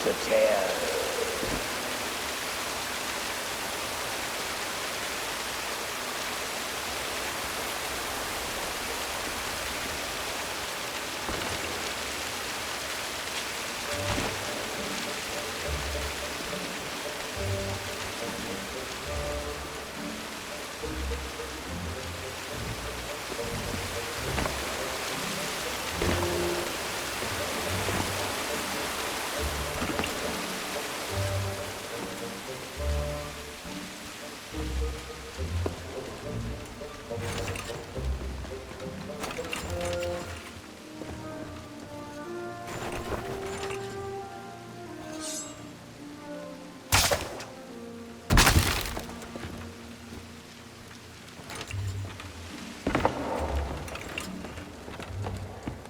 to tell.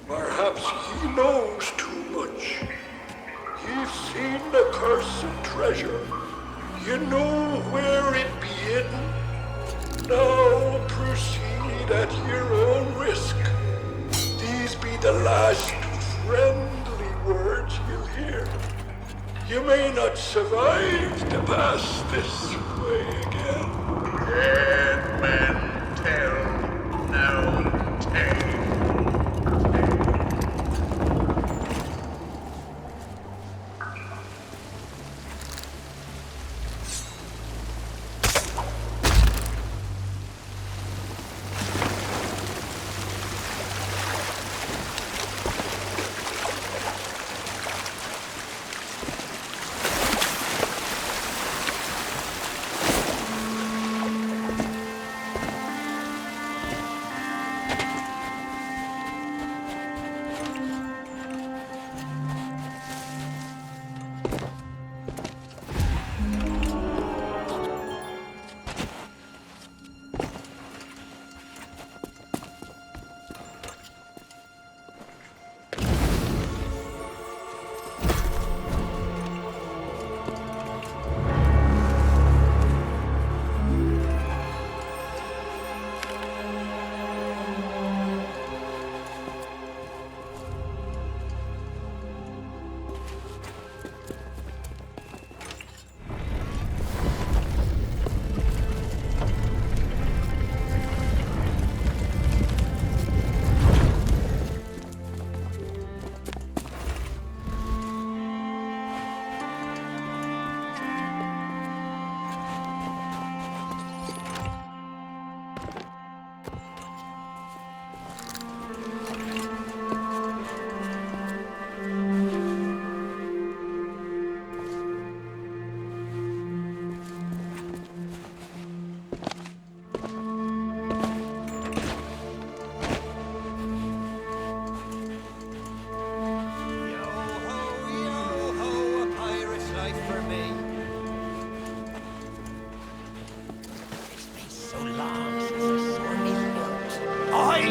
Perhaps he knows too much. He's seen the cursed treasure. You know where it be hidden. Now proceed at your own risk. These be the last friendly words you'll hear. You may not survive to pass this way again. Dead men tell no tale.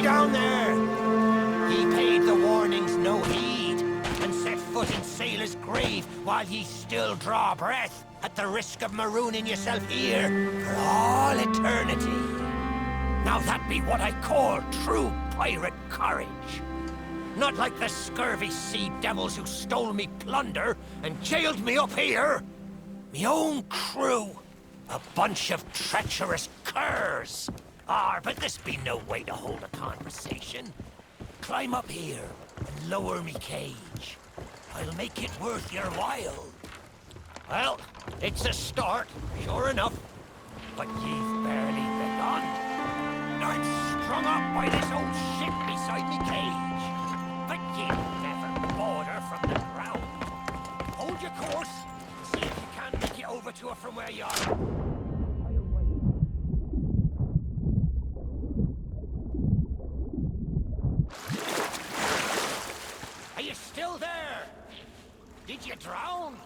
Down there! Ye paid the warnings no heed, and set foot in sailor's grave while ye still draw breath, at the risk of marooning yourself here for all eternity. Now that be what I call true pirate courage. Not like the scurvy sea devils who stole me plunder and jailed me up here. Me own crew. A bunch of treacherous curs. But this be no way to hold a conversation. Climb up here and lower me cage. I'll make it worth your while. Well, it's a start, sure enough. But ye've barely begun. I'm strung up by this old ship beside me cage. But ye'll never border from the ground. Hold your course. See if you can't make it over to her from where you are. Are you still there? Did you drown?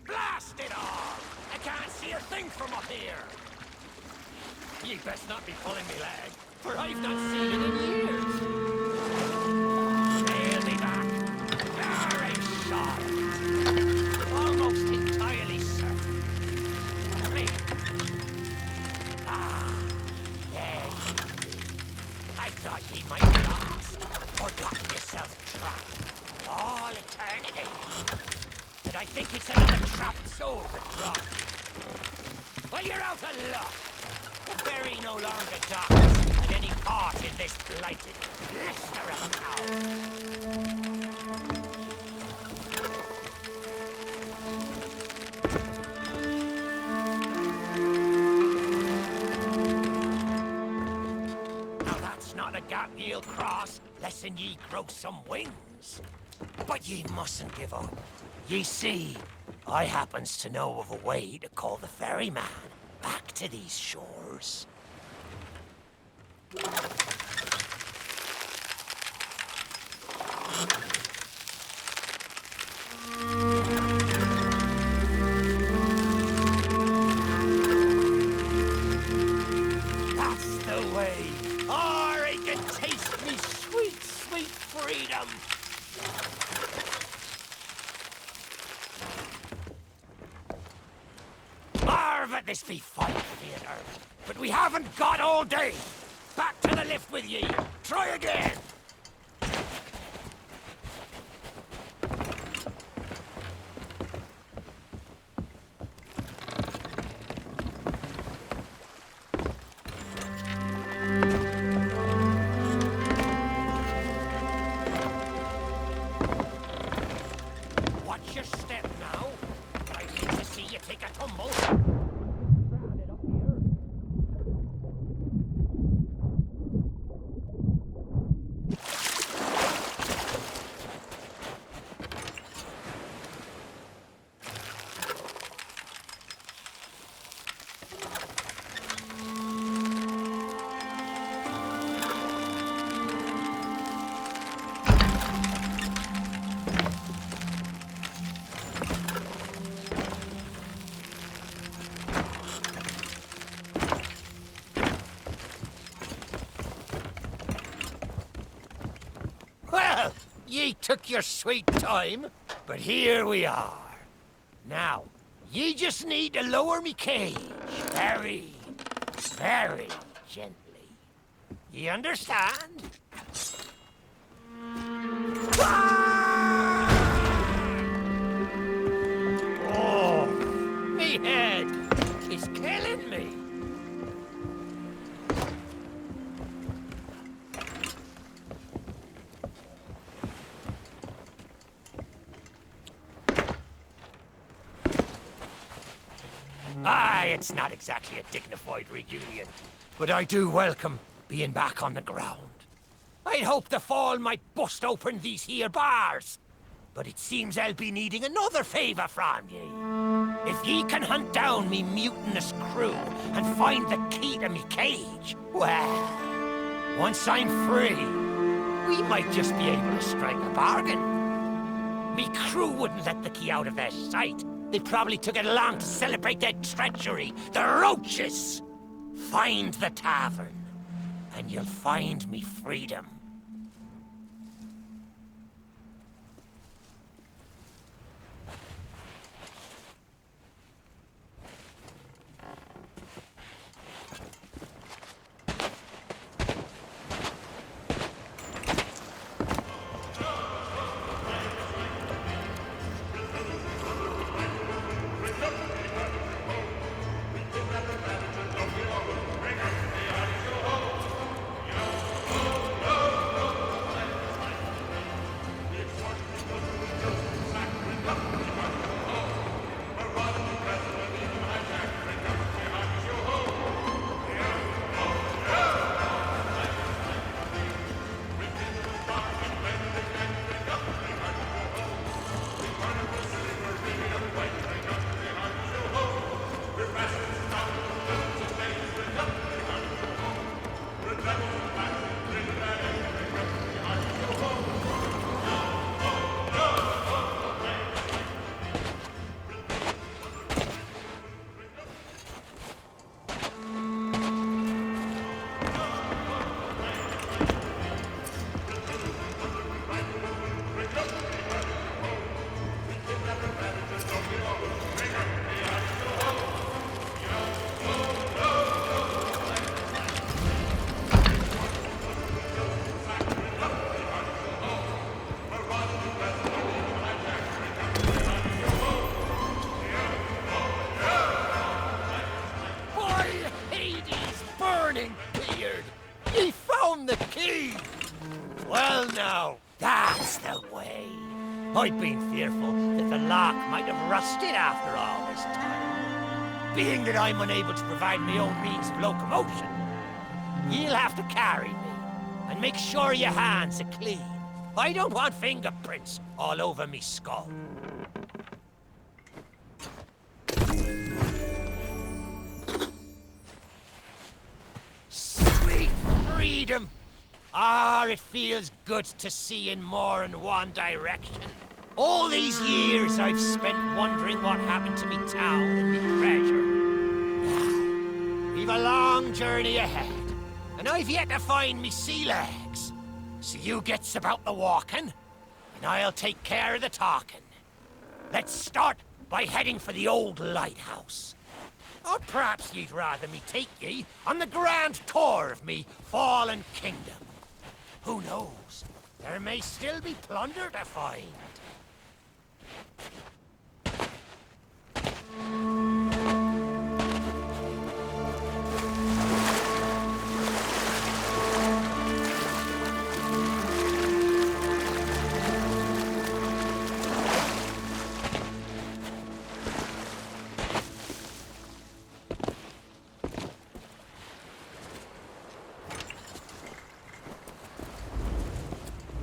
Blast it all! I can't see a thing from up here. Ye best not be pulling me leg, for I've not seen it in years. Sail me back. There ain't shot. Almost entirely certain. Come here. There you be. I thought ye might be lost, or gotten yourself trapped. All eternity. But I think it's another trapped soul that dropped. Well, you're out of luck. The ferry no longer docks at any part in this blighted blister of a cow. Now that's not a gap ye'll cross, lessen ye grow some wings. But ye mustn't give up. Ye see, I happens to know of a way to call the ferryman back to these shores. That's the way. Or I can taste me sweet, sweet freedom. But this be fine theater. But we haven't got all day. Back to the lift with ye. Try again. Watch your step now. I hate to see you take a tumble. Well, ye took your sweet time, but here we are. Now, ye just need to lower me cage very, very gently. Ye understand? Oh, me head is killing me. Aye, it's not exactly a dignified reunion, but I do welcome being back on the ground. I'd hoped the fall might bust open these here bars, but it seems I'll be needing another favour from ye. If ye can hunt down me mutinous crew and find the key to me cage, well, once I'm free, we might just be able to strike a bargain. Me crew wouldn't let the key out of their sight. They probably took it along to celebrate their treachery. The roaches! Find the tavern, and you'll find me freedom. away. I've been fearful that the lock might have rusted after all this time. Being that I'm unable to provide my own means of locomotion, you'll have to carry me, and make sure your hands are clean. I don't want fingerprints all over me skull. Sweet freedom! Ah, it feels good to see in more than one direction. All these years I've spent wondering what happened to me town and me treasure. Now, we've a long journey ahead, and I've yet to find me sea legs. So you gets about the walking, and I'll take care of the talking. Let's start by heading for the old lighthouse. Or perhaps you'd rather me take ye on the grand tour of me fallen kingdom. Who knows? There may still be plunder to find.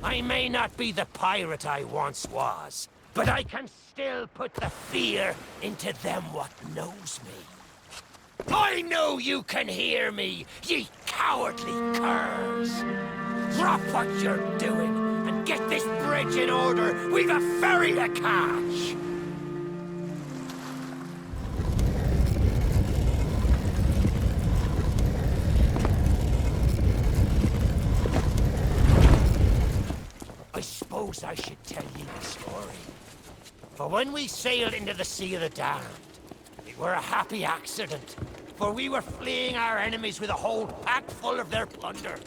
I may not be the pirate I once was, but I can still put the fear into them what knows me. I know you can hear me, ye cowardly curs! Drop what you're doing and get this bridge in order. We've a ferry to catch! I suppose I should tell you the story. For when we sailed into the Sea of the Damned, it were a happy accident, for we were fleeing our enemies with a whole pack full of their plunder.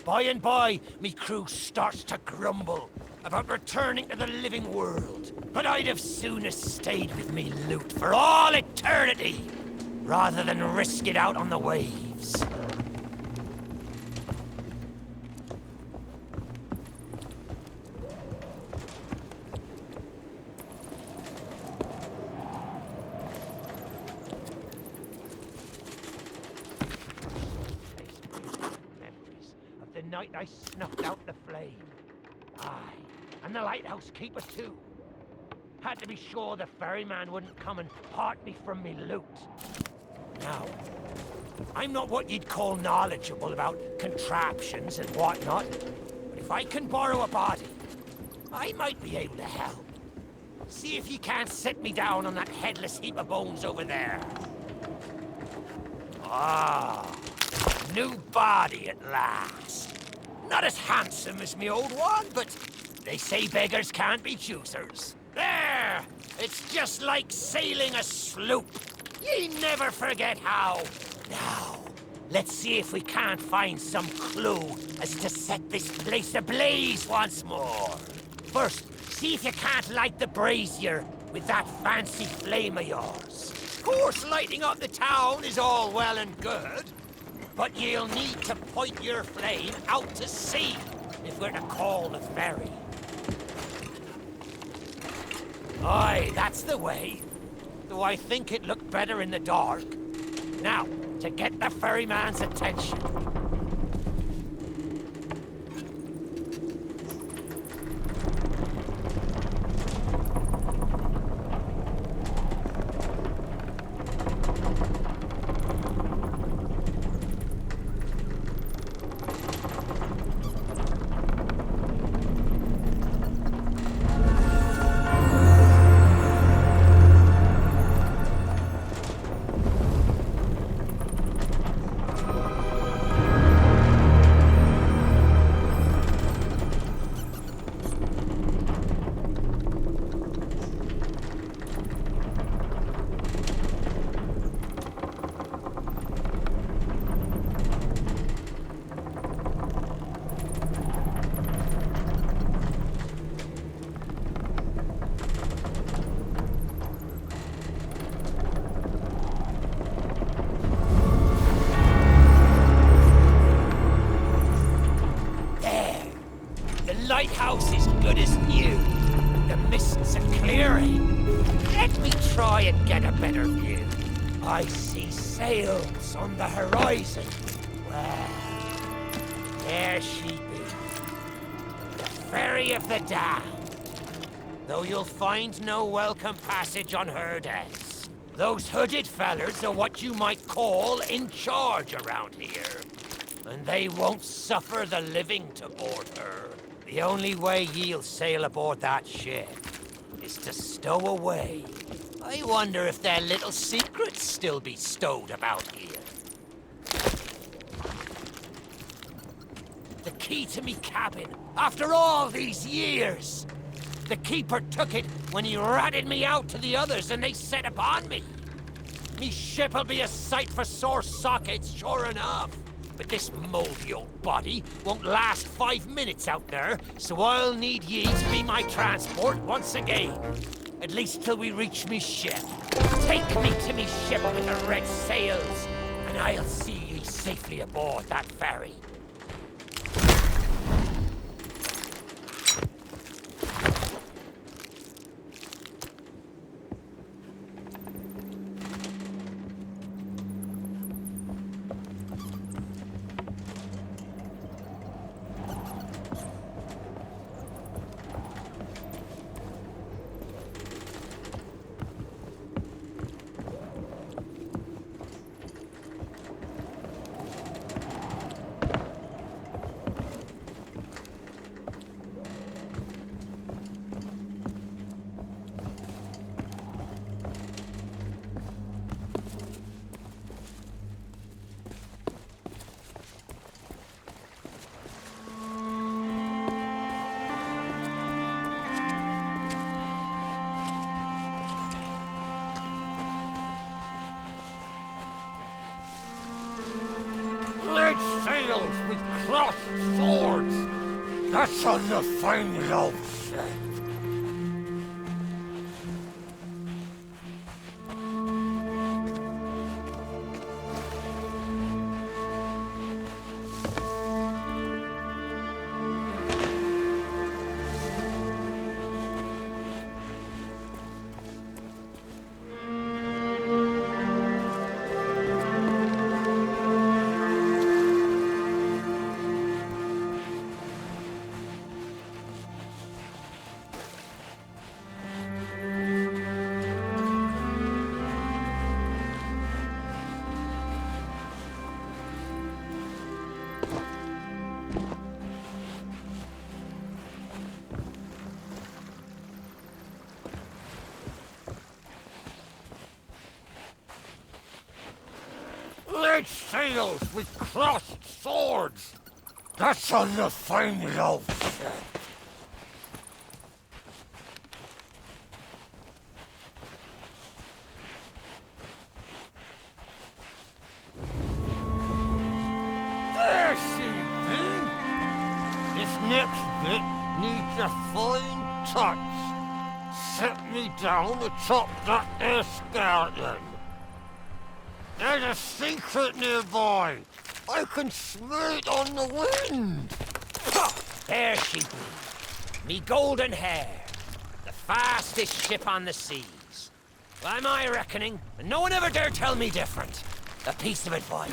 By and by, me crew starts to grumble about returning to the living world, but I'd have sooner stayed with me loot for all eternity, rather than risk it out on the waves. Night I snuffed out the flame. Aye, and the lighthouse keeper too. Had to be sure the ferryman wouldn't come and part me from me loot. Now, I'm not what you'd call knowledgeable about contraptions and whatnot, but if I can borrow a body, I might be able to help. See if you can't set me down on that headless heap of bones over there. Ah, new body at last. Not as handsome as me old one, but they say beggars can't be choosers. There! It's just like sailing a sloop. Ye never forget how. Now, let's see if we can't find some clue as to set this place ablaze once more. First, see if you can't light the brazier with that fancy flame of yours. Of course, lighting up the town is all well and good, but you'll need to point your flame out to sea if we're to call the ferry. Aye, that's the way. Though I think it looked better in the dark. Now, to get the ferryman's attention. view. The mists are clearing. Let me try and get a better view. I see sails on the horizon. Well, there she be. The Ferry of the Damned. Though you'll find no welcome passage on her decks. Those hooded fellers are what you might call in charge around here. And they won't suffer the living to board her. The only way ye'll sail aboard that ship is to stow away. I wonder if their little secrets still be stowed about here. The key to me cabin, after all these years! The keeper took it when he ratted me out to the others and they set upon me. Me ship'll be a sight for sore sockets, sure enough. But this moldy old body won't last 5 minutes out there, so I'll need ye to be my transport once again. At least till we reach me ship. Take me to me ship with the red sails, and I'll see ye safely aboard that ferry. Red sails with crossed swords. That's on the fine love ship. Red sails with crossed swords. That's on the fine love ship. There she be. This next bit needs a fine touch. Set me down atop that there skeleton. There's a secret nearby. I can smell it on the wind. There she be. Me golden hair. The fastest ship on the seas. By my reckoning, and no one ever dare tell me different. A piece of advice.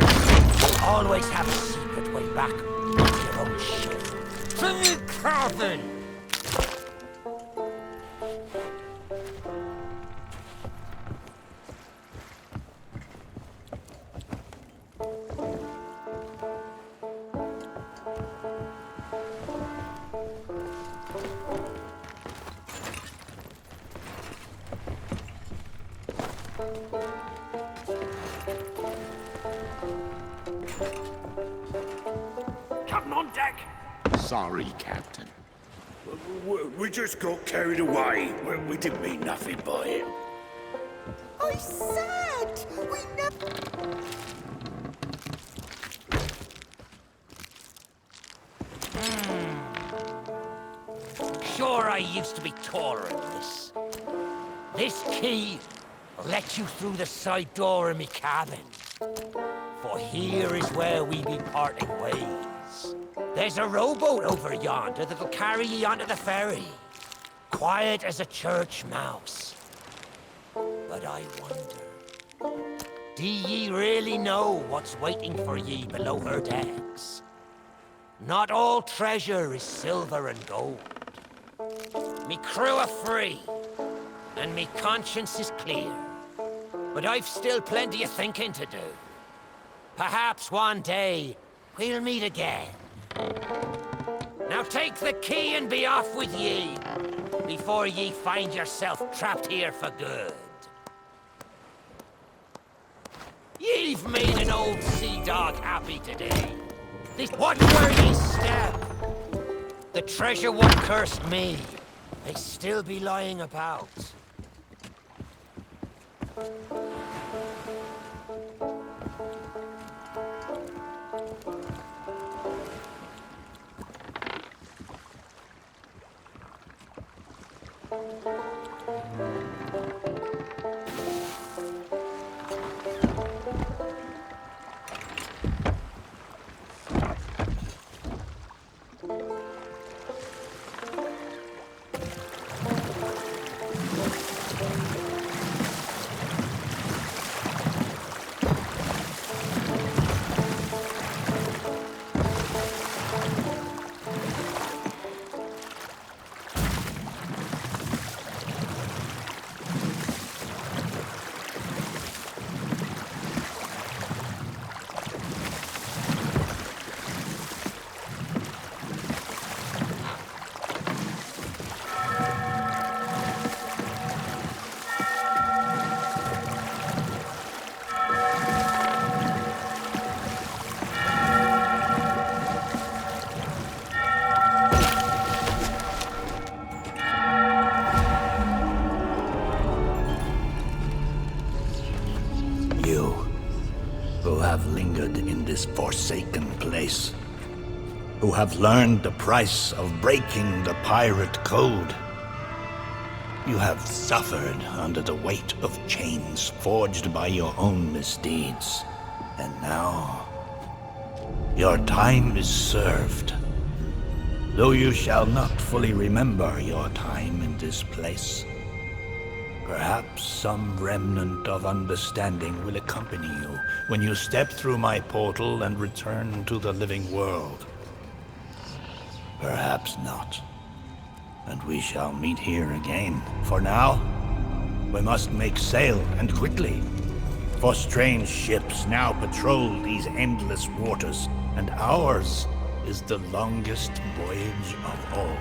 Always have a secret way back onto your own ship. To me cabin! Captain on deck! Sorry, Captain. We just got carried away. We didn't mean nothing by it. I said we never... Sure, I used to be taller than this. This key will let you through the side door of me cabin. For here is where we be parting ways. There's a rowboat over yonder that'll carry ye onto the ferry. quiet as a church mouse. But I wonder, do ye really know what's waiting for ye below her decks? Not all treasure is silver and gold. Me crew are free, and me conscience is clear. But I've still plenty of thinking to do. Perhaps one day, we'll meet again. Now take the key and be off with ye, before ye find yourself trapped here for good. Ye've made an old sea dog happy today. Watch where ye step. The treasure what cursed me may still be lying about. In this forsaken place, who have learned the price of breaking the pirate code. You have suffered under the weight of chains forged by your own misdeeds, and now your time is served. Though you shall not fully remember your time in this place, perhaps some remnant of understanding will accompany you when you step through my portal and return to the living world. Perhaps not. And we shall meet here again. For now, we must make sail, and quickly. For strange ships now patrol these endless waters, and ours is the longest voyage of all.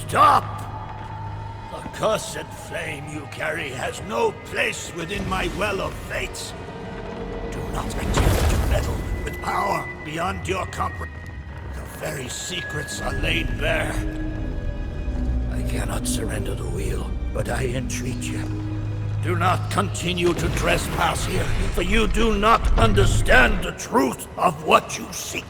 Stop! The cursed flame you carry has no place within my well of fates. Do not attempt to meddle with power beyond your comprehension. The very secrets are laid bare. I cannot surrender the wheel, but I entreat you. Do not continue to trespass here, for you do not understand the truth of what you seek.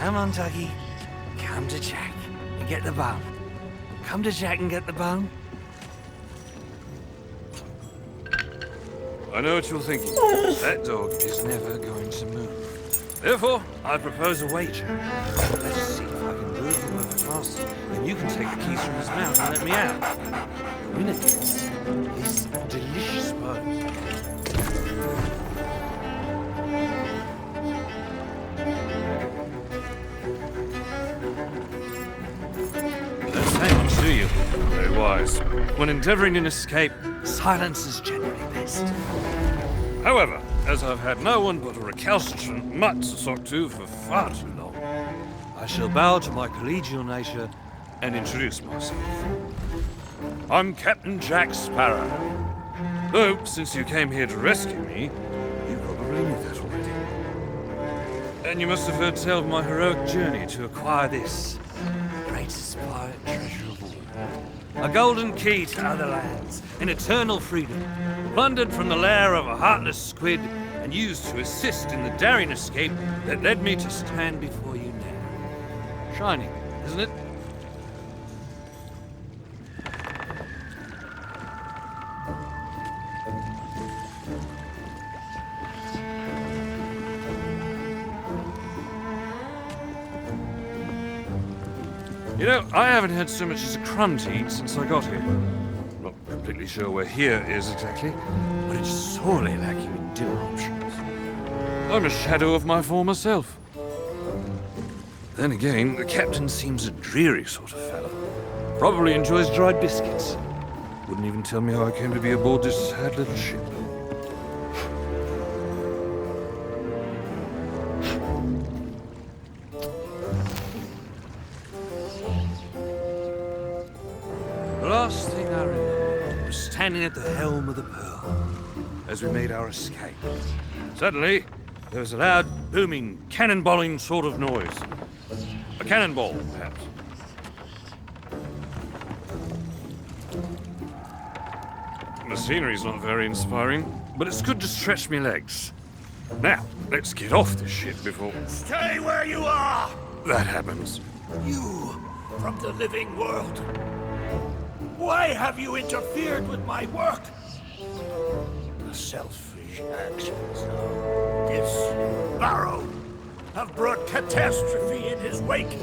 Come on, Dougie. Come to Jack and get the bone. Come to Jack and get the bone. I know what you're thinking. That dog is never going to move. Therefore, I propose a wager. Let's see if I can lure him over faster, and you can take the keys from his mouth and let me out. The winner gets this delicious bone. Don't say much, do you? Very wise. When endeavoring an escape, silence is generally best. However, as I've had no one but a recalcitrant mutt to talk to for far too long, I shall bow to my collegial nature and introduce myself. I'm Captain Jack Sparrow. Though, since you came here to rescue me, you probably knew that already. And you must have heard tell of my heroic journey to acquire this greatest pirate treasure of all. A golden key to other lands, an eternal freedom, plundered from the lair of a heartless squid and used to assist in the daring escape that led me to stand before you now. Shining, isn't it? You know, I haven't had so much as a crumb to eat since I got here. Not completely sure where here is exactly, but it's sorely lacking in dinner options. I'm a shadow of my former self. Then again, the captain seems a dreary sort of fellow. Probably enjoys dried biscuits. Wouldn't even tell me how I came to be aboard this sad little ship. The last thing I remember was standing at the helm of the Pearl as we made our escape. Suddenly, there was a loud, booming, cannonballing sort of noise. A cannonball, perhaps. The scenery's not very inspiring, but it's good to stretch me legs. Now, let's get off this ship before Stay where you are! that happens. You from the living world. Why have you interfered with my work? The selfish actions of this Barrow have brought catastrophe in his wake.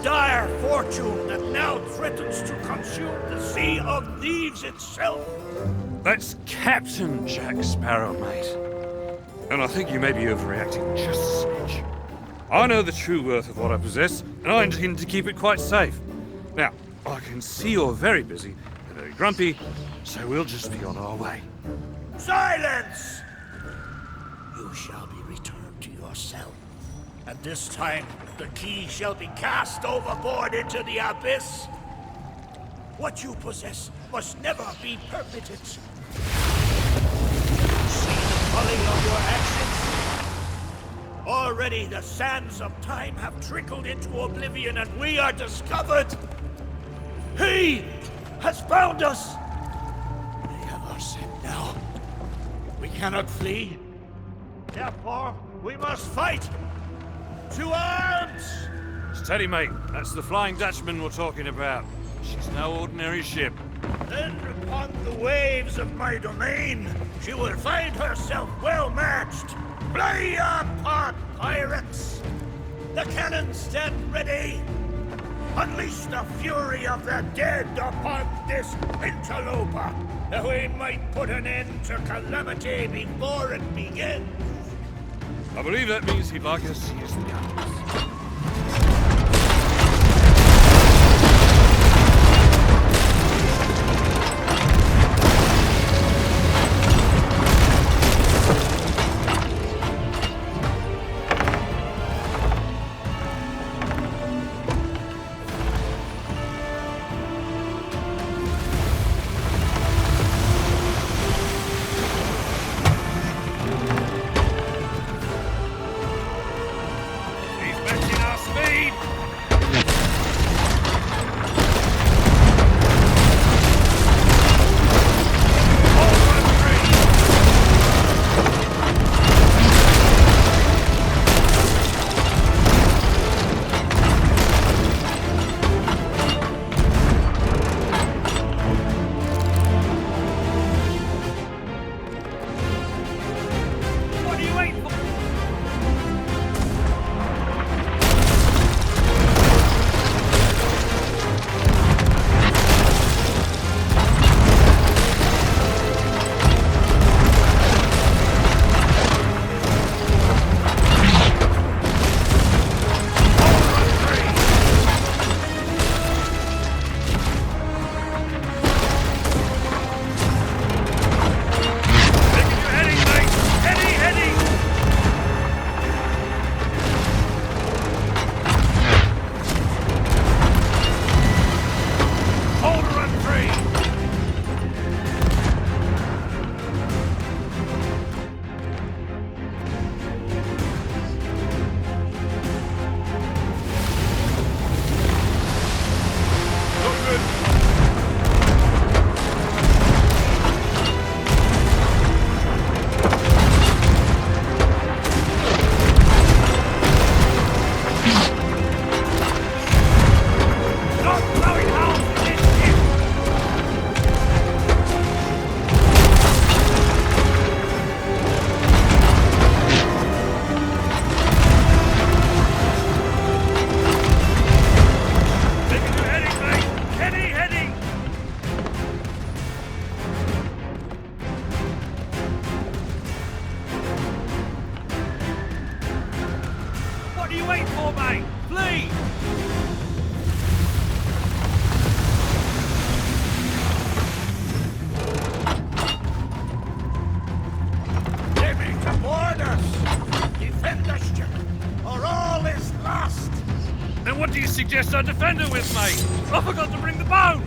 Dire fortune that now threatens to consume the Sea of Thieves itself. That's Captain Jack Sparrow, mate. And I think you may be overreacting just a smidge. I know the true worth of what I possess, and I intend to keep it quite safe. Now, I can see you're very busy and very grumpy, so we'll just be on our way. Silence! You shall be returned to your cell. And this time, the key shall be cast overboard into the abyss. What you possess must never be permitted. See the folly of your actions? Already the sands of time have trickled into oblivion and we are discovered. He has found us. They have our scent now. We cannot flee. Therefore, we must fight. To arms! Steady, mate. That's the Flying Dutchman we're talking about. She's no ordinary ship. Then upon the waves of my domain, she will find herself well matched. Play your part, pirates! The cannons stand ready. Unleash the fury of the dead upon this interloper, that we might put an end to calamity before it begins. I believe that means he'd like us to use the guns. He's matching our speed! suggest I defend her with me. I forgot to bring the bone.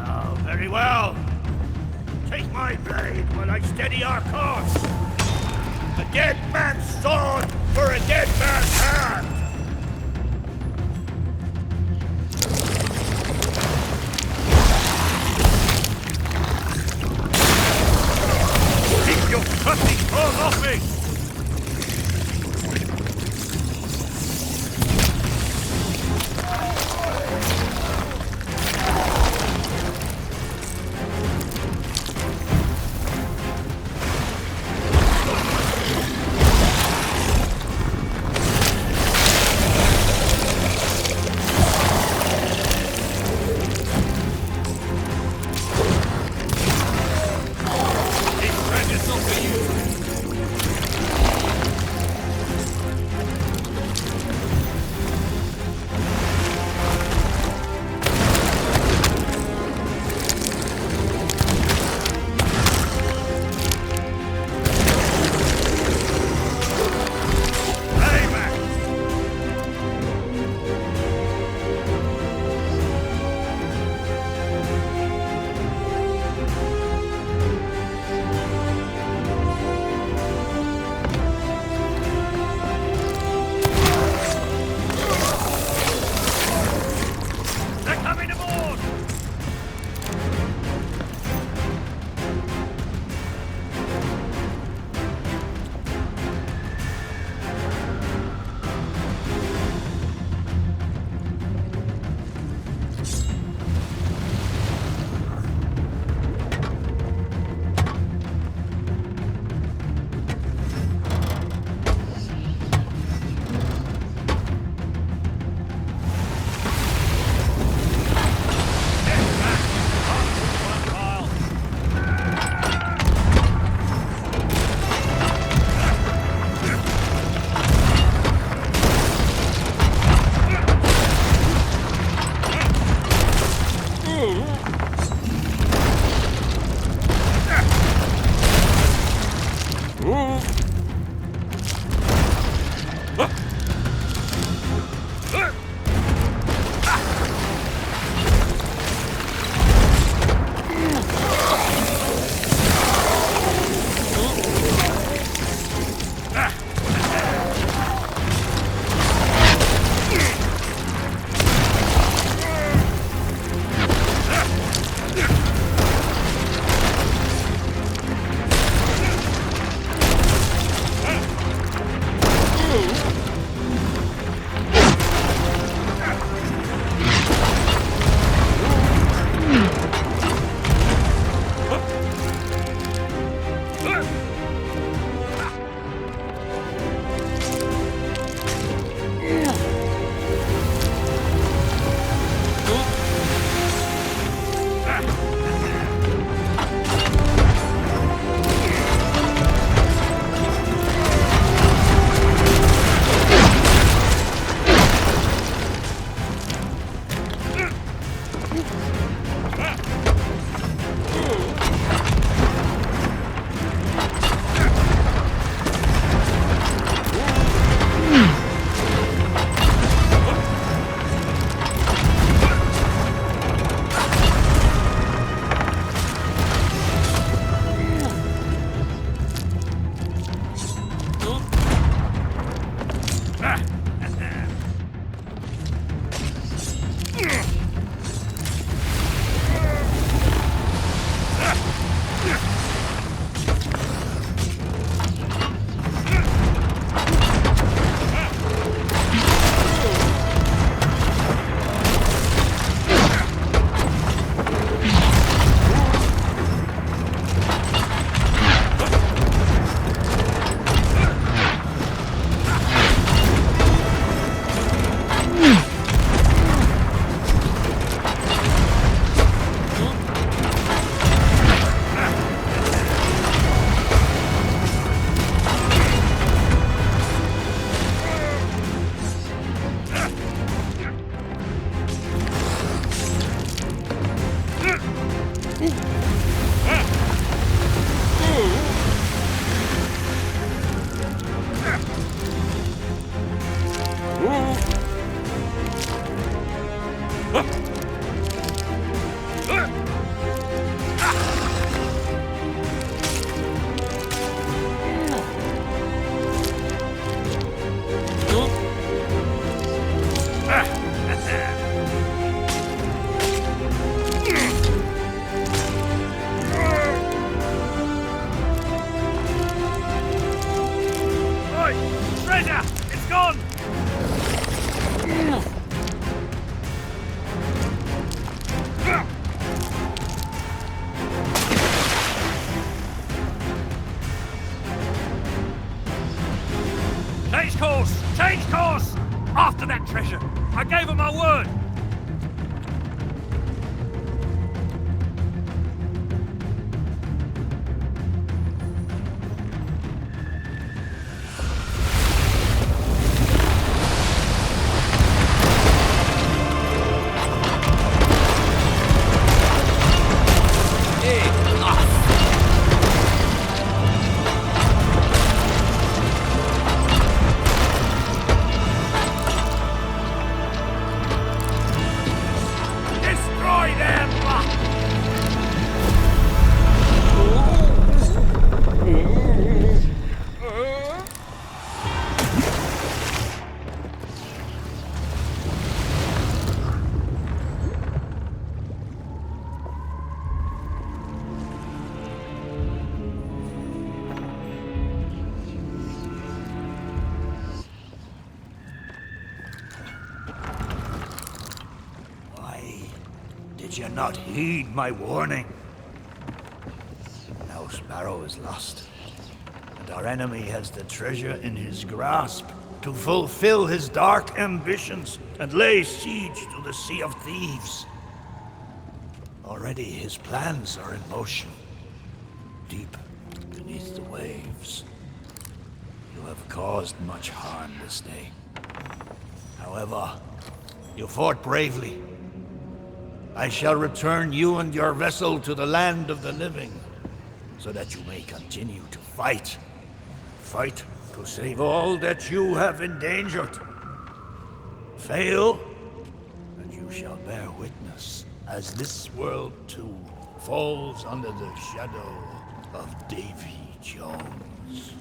Oh, very well. Take my blade while I steady our course. A dead man's sword for a dead man's hand. Keep your cutting paws off me! This friend is not for you. treasure. I gave her my word. Did you not heed my warning? Now Sparrow is lost, and our enemy has the treasure in his grasp to fulfill his dark ambitions and lay siege to the Sea of Thieves. Already his plans are in motion, deep beneath the waves. You have caused much harm this day. However, you fought bravely. I shall return you and your vessel to the land of the living, so that you may continue to fight. Fight to save all that you have endangered. Fail, and you shall bear witness as this world too falls under the shadow of Davy Jones.